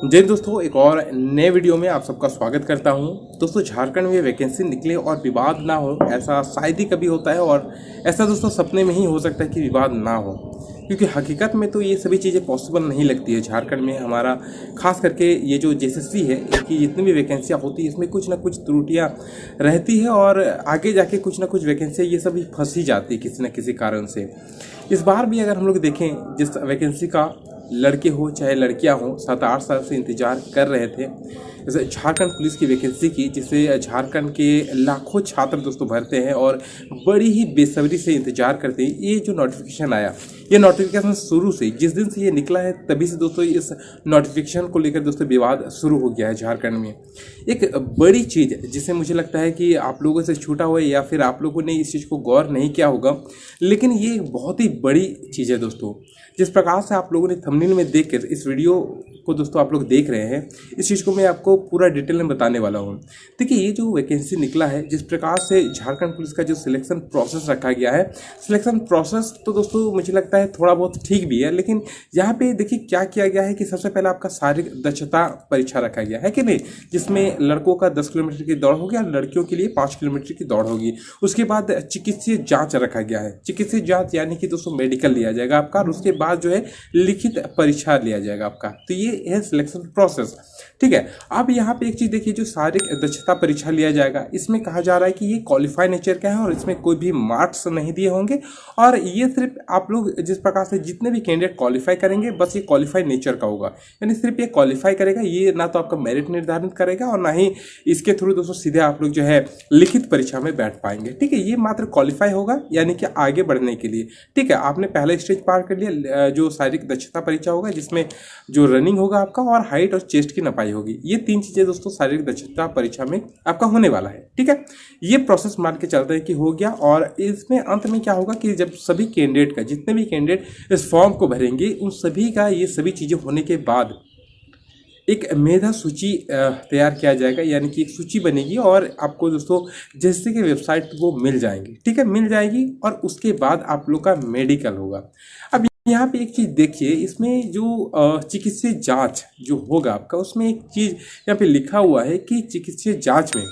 जय दोस्तों, एक और नए वीडियो में आप सबका स्वागत करता हूं। दोस्तों, झारखंड में वैकेंसी निकले और विवाद ना हो, ऐसा शायद ही कभी होता है। और ऐसा दोस्तों सपने में ही हो सकता है कि विवाद ना हो, क्योंकि हकीकत में तो ये सभी चीज़ें पॉसिबल नहीं लगती है। झारखंड में हमारा खास करके ये जो जेएसएससी है, इसकी जितनी भी वैकेंसियाँ होती है इसमें कुछ ना कुछ त्रुटियाँ रहती है और आगे जाके कुछ ना कुछ वैकेंसियाँ ये सभी फंस ही जाती है किसी न किसी कारण से। इस बार भी अगर हम लोग देखें, जिस वैकेंसी का लड़के हो चाहे लड़कियां हो 7-8 साल से इंतजार कर रहे थे, जैसे झारखंड पुलिस की वैकेंसी की, जिसे झारखंड के लाखों छात्र दोस्तों भरते हैं और बड़ी ही बेसब्री से इंतजार करते हैं। ये जो नोटिफिकेशन आया, ये नोटिफिकेशन शुरू से जिस दिन से ये निकला है तभी से दोस्तों इस नोटिफिकेशन को लेकर दोस्तों विवाद शुरू हो गया है झारखंड में। एक बड़ी चीज़ जिसे मुझे लगता है कि आप लोगों से छूटा हुआ है या फिर आप लोगों ने इस चीज़ को गौर नहीं किया होगा, लेकिन ये एक बहुत ही बड़ी चीज़ है दोस्तों। जिस प्रकार से आप लोगों ने थंबनेल में देख कर इस वीडियो को दोस्तों आप लोग देख रहे हैं, इस चीज़ को मैं आपको पूरा डिटेल में बताने वाला हूँ। देखिए, ये जो वैकेंसी निकला है, जिस प्रकार से झारखंड पुलिस का जो सिलेक्शन प्रोसेस रखा गया है, सिलेक्शन प्रोसेस तो दोस्तों मुझे लगता है थोड़ा बहुत ठीक भी है, लेकिन यहाँ पे देखिए क्या किया गया है कि सबसे पहले आपका शारीरिक दक्षता परीक्षा रखा गया है कि नहीं, जिसमें लड़कों का 10 किलोमीटर की दौड़ होगी और लड़कियों के लिए 5 किलोमीटर की दौड़ होगी। उसके बाद चिकित्सीय जाँच रखा गया है। चिकित्सीय जाँच यानी कि दोस्तों मेडिकल लिया जाएगा आपका, और उसके बाद जो है लिखित परीक्षा लिया जाएगा आपका। तो ये है सिलेक्शन प्रोसेस, ठीक है। अब यहाँ पे एक चीज देखिए, जो शारीरिक दक्षता परीक्षा लिया जाएगा, इसमें कहा जा रहा है कि ये क्वालिफाई नेचर का है और इसमें कोई भी मार्क्स नहीं दिए होंगे। और ये सिर्फ आप लोग जिस प्रकार से जितने भी कैंडिडेट क्वालिफाई करेंगे, बस ये क्वालिफाई नेचर का होगा, यानी सिर्फ ये क्वालिफाई करेगा। ये ना तो आपका मेरिट निर्धारित करेगा और ना ही इसके थ्रू दोस्तों सीधे आप लोग जो है लिखित परीक्षा में बैठ पाएंगे, ठीक है। ये मात्र क्वालिफाई होगा, यानी कि आगे बढ़ने के लिए, ठीक है। आपने पहला स्टेज पार कर लिया, जो शारीरिक दक्षता परीक्षा होगा, जिसमें जो रनिंग होगा आपका और हाइट और चेस्ट की नपाई होगी। ये 3 चीजें दोस्तों शारीरिक दक्षता परीक्षा में आपका होने वाला है, ठीक है। ये प्रोसेस मान के चलते हैं कि हो गया। और इसमें अंत में क्या होगा कि जब सभी कैंडिडेट का, जितने भी कैंडिडेट इस फॉर्म को भरेंगे, उन सभी का ये सभी चीजें होने के बाद एक मेधा सूची तैयार किया जाएगा, यानी कि एक सूची बनेगी और आपको दोस्तों जैसे कि वेबसाइट वो मिल जाएंगी, ठीक है, मिल जाएगी। और उसके बाद आप लोग का मेडिकल होगा। अब यहाँ पे एक चीज़ देखिए, इसमें जो चिकित्सीय जांच जो होगा आपका, उसमें एक चीज़ यहाँ पे लिखा हुआ है कि चिकित्सीय जांच में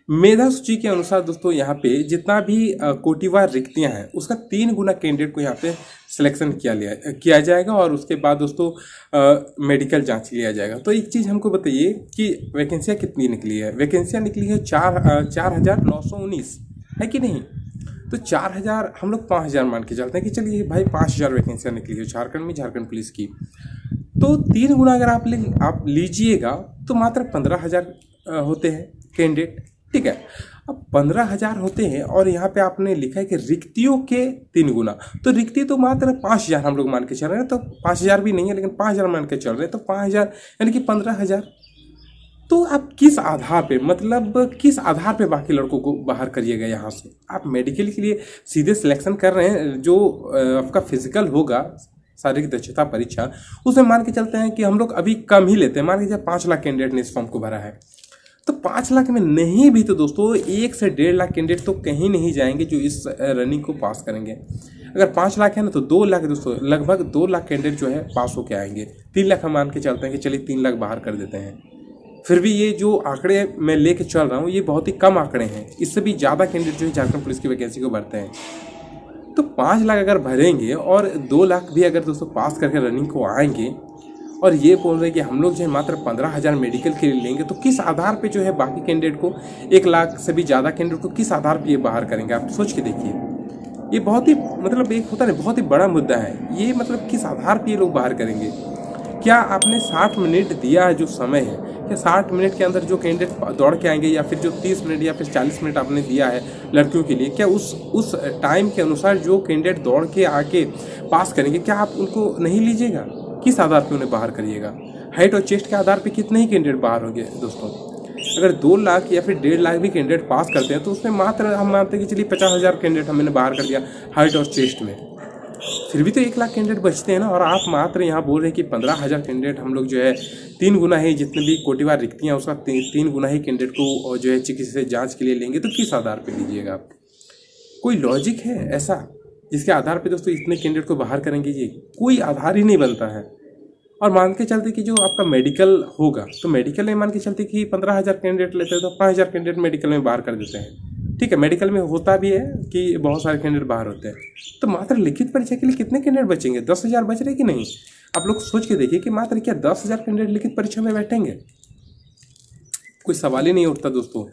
मेधा सूची के अनुसार दोस्तों यहाँ पे जितना भी कोटिवार रिक्तियाँ हैं, उसका 3 गुना कैंडिडेट को यहाँ पे सिलेक्शन किया जाएगा और उसके बाद दोस्तों मेडिकल जांच लिया जाएगा। तो एक चीज़ हमको बताइए कि वैकेंसियाँ कितनी निकली है। वैकेंसियाँ निकली है 4,919, है कि नहीं। तो 4,000 हम लोग 5,000 मान के चलते हैं कि चलिए भाई 5,000 वैकेंसियाँ निकली है झारखंड में, झारखंड पुलिस की। तो 3 गुना अगर आप लीजिएगा तो मात्र 15,000 होते हैं कैंडिडेट, ठीक है। अब 15,000 होते हैं और यहाँ पे आपने लिखा है कि रिक्तियों के 3 गुना, तो रिक्ति तो मात्र 5,000 हम लोग मान के चल रहे हैं। तो 5,000 भी नहीं है, लेकिन 5,000 मान के चल रहे हैं, तो 5,000 यानी कि 15,000। तो आप किस आधार पे, मतलब किस आधार पे बाकी लड़कों को बाहर करिएगा यहाँ से। आप मेडिकल के लिए सीधे सिलेक्शन कर रहे हैं, जो आपका फिजिकल होगा शारीरिक दक्षता परीक्षा, उसमें मान के चलते हैं कि हम लोग अभी कम ही लेते हैं। मान लीजिए 5 लाख कैंडिडेट ने इस फॉर्म को भरा है, तो 5 लाख में नहीं भी तो दोस्तों 1 से 1.5 लाख कैंडिडेट तो कहीं नहीं जाएंगे जो इस रनिंग को पास करेंगे। अगर 5 लाख है ना, तो 2 लाख दोस्तों, लगभग 2 लाख कैंडिडेट जो है पास होके आएंगे। 3 लाख हम मान के चलते हैं कि चलिए 3 लाख बाहर कर देते हैं। फिर भी ये जो आंकड़े मैं लेके चल रहा हूँ, ये बहुत ही कम आंकड़े हैं। इससे भी ज़्यादा कैंडिडेट जो है झारखंड पुलिस की वैकेंसी को भरते हैं। तो 5 लाख अगर भरेंगे और 2 लाख भी अगर दोस्तों पास करके रनिंग को आएंगे, और ये बोल रहे हैं कि हम लोग जो है मात्र 15,000 मेडिकल के लिए लेंगे, तो किस आधार पे जो है बाकी कैंडिडेट को, 1 लाख से भी ज़्यादा कैंडिडेट को किस आधार पे ये बाहर करेंगे। आप सोच के देखिए, ये बहुत ही मतलब एक होता है बहुत ही बड़ा मुद्दा है ये। मतलब किस आधार पे ये लोग बाहर करेंगे। क्या आपने 60 मिनट दिया है जो समय है, क्या 60 मिनट के अंदर जो कैंडिडेट दौड़ के आएंगे, या फिर जो 30 मिनट या फिर 40 मिनट आपने दिया है लड़कियों के लिए, क्या उस टाइम के अनुसार जो कैंडिडेट दौड़ के आके पास करेंगे, क्या आप उनको नहीं लीजिएगा। किस आधार पे उन्हें बाहर करिएगा। हाइट और चेस्ट के आधार पे कितने ही कैंडिडेट बाहर होंगे दोस्तों। अगर 2 लाख या फिर 1.5 लाख भी कैंडिडेट पास करते हैं, तो उसमें मात्र हम मानते हैं कि चलिए 50,000 कैंडिडेट हमने बाहर कर दिया हाइट और चेस्ट में। फिर भी तो 1 लाख कैंडिडेट बचते हैं ना। और आप मात्र यहाँ बोल रहे हैं कि 15,000 कैंडिडेट हम लोग जो है 3 गुना ही, जितने भी कोटिवार रिक्तियाँ उसका 3 गुना ही कैंडिडेट को जो है चिकित्सीय जाँच के लिए लेंगे। तो किस आधार पर लीजिएगा आप। कोई लॉजिक है ऐसा जिसके आधार पे दोस्तों इतने कैंडिडेट को बाहर करेंगे? ये कोई आधार ही नहीं बनता है। और मान के चलते कि जो आपका मेडिकल होगा, तो मेडिकल में मान के चलते कि 15,000 कैंडिडेट लेते हैं तो 5,000 कैंडिडेट मेडिकल में बाहर कर देते हैं। ठीक है, मेडिकल में होता भी है कि बहुत सारे कैंडिडेट बाहर होते हैं, तो मात्र लिखित परीक्षा के लिए कितने कैंडिडेट बचेंगे? 10,000 बच रहे कि नहीं? आप लोग सोच के देखिए कि मात्र क्या 10,000 कैंडिडेट लिखित परीक्षा में बैठेंगे? कोई सवाल ही नहीं उठता दोस्तों।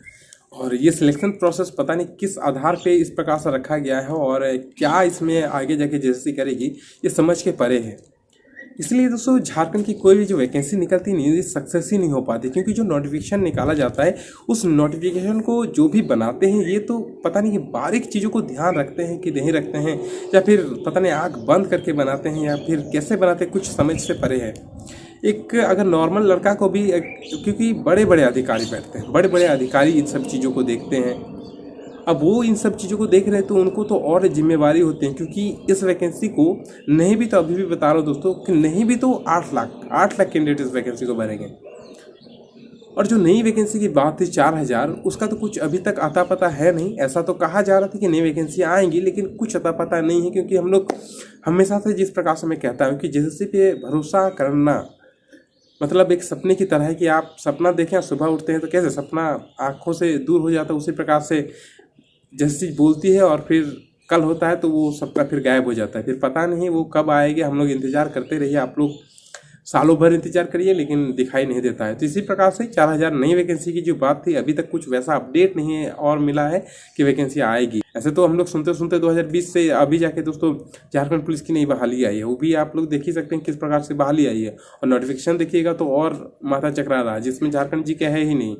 और ये सिलेक्शन प्रोसेस पता नहीं किस आधार पे इस प्रकार से रखा गया है और क्या इसमें आगे जाके जैसे करेगी, ये समझ के परे है। इसलिए दोस्तों झारखंड की कोई भी जो वैकेंसी निकलती नहीं है, सक्सेस ही नहीं हो पाती, क्योंकि जो नोटिफिकेशन निकाला जाता है उस नोटिफिकेशन को जो भी बनाते हैं ये तो पता नहीं कि बारीक चीज़ों को ध्यान रखते हैं कि नहीं रखते हैं, या फिर पता नहीं आँख बंद करके बनाते हैं, या फिर कैसे बनाते हैं, कुछ समझ से परे है। एक अगर नॉर्मल लड़का को भी, क्योंकि बड़े बड़े अधिकारी बैठते हैं, बड़े बड़े अधिकारी इन सब चीज़ों को देखते हैं, अब वो इन सब चीज़ों को देख रहे हैं तो उनको तो और जिम्मेवारी होती है, क्योंकि इस वैकेंसी को नहीं भी तो अभी भी बता रहा हूँ दोस्तों कि नहीं भी तो 8 लाख कैंडिडेट इस वैकेंसी को भरेंगे। और जो नई वैकेंसी की बात थी 4,000, उसका तो कुछ अभी तक अता पता है नहीं। ऐसा तो कहा जा रहा था कि नई वैकेंसी आएंगी, लेकिन कुछ अता पता नहीं है, क्योंकि हम लोग हमेशा से जिस प्रकार से मैं कहता हूँ कि जैसे पे भरोसा करना मतलब एक सपने की तरह है कि आप सपना देखें, सुबह उठते हैं तो कैसे सपना आँखों से दूर हो जाता है, उसी प्रकार से जैसी चीज़ बोलती है और फिर कल होता है तो वो सबका फिर गायब हो जाता है, फिर पता नहीं वो कब आएगी। हम लोग इंतज़ार करते रहिए, आप लोग सालों भर इंतजार करिए, लेकिन दिखाई नहीं देता है। तो इसी प्रकार से 4,000 नई वैकेंसी की जो बात थी, अभी तक कुछ वैसा अपडेट नहीं है और मिला है कि वैकेंसी आएगी। ऐसे तो हम लोग सुनते सुनते 2020 से अभी जाके दोस्तों झारखंड पुलिस की नई बहाली आई है, वो भी आप लोग देख ही सकते हैं किस प्रकार से बहाली आई है। और नोटिफिकेशन देखिएगा तो और माथा चकरा रहा है, जिसमें झारखंड जी का है ही नहीं।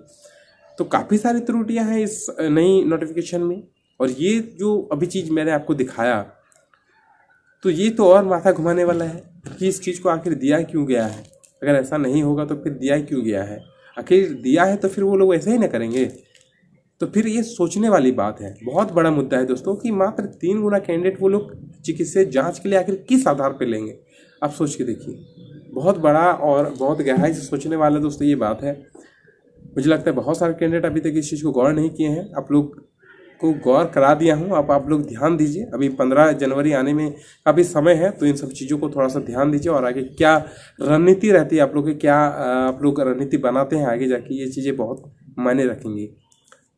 तो काफ़ी सारी त्रुटियाँ हैं इस नई नोटिफिकेशन में। और ये जो अभी चीज़ मैंने आपको दिखाया, तो ये तो और माथा घुमाने वाला है कि इस चीज़ को आखिर दिया क्यों गया है। अगर ऐसा नहीं होगा तो फिर दिया क्यों गया है? आखिर दिया है तो फिर वो लोग ऐसे ही ना करेंगे। तो फिर ये सोचने वाली बात है, बहुत बड़ा मुद्दा है दोस्तों कि मात्र 3 गुना कैंडिडेट वो लोग चिकित्सीय जांच के लिए आखिर किस आधार पर लेंगे? आप सोच के देखिए, बहुत बड़ा और बहुत गहराई से सोचने वाला दोस्तों ये बात है। मुझे लगता है बहुत सारे कैंडिडेट अभी तक इस चीज़ को गौर नहीं किए हैं। आप लोग को गौर करा दिया हूँ, अब आप लोग ध्यान दीजिए। अभी 15 जनवरी आने में काफ़ी समय है, तो इन सब चीज़ों को थोड़ा सा ध्यान दीजिए। और आगे क्या रणनीति रहती है आप लोग की, क्या आप लोग रणनीति बनाते हैं आगे जाके, ये चीज़ें बहुत मायने रखेंगी।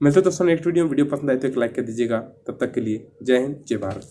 मिलते दोस्तों नेक्स्ट वीडियो पसंद आए तो एक लाइक कर दीजिएगा। तब तक के लिए जय हिंद, जय भारत।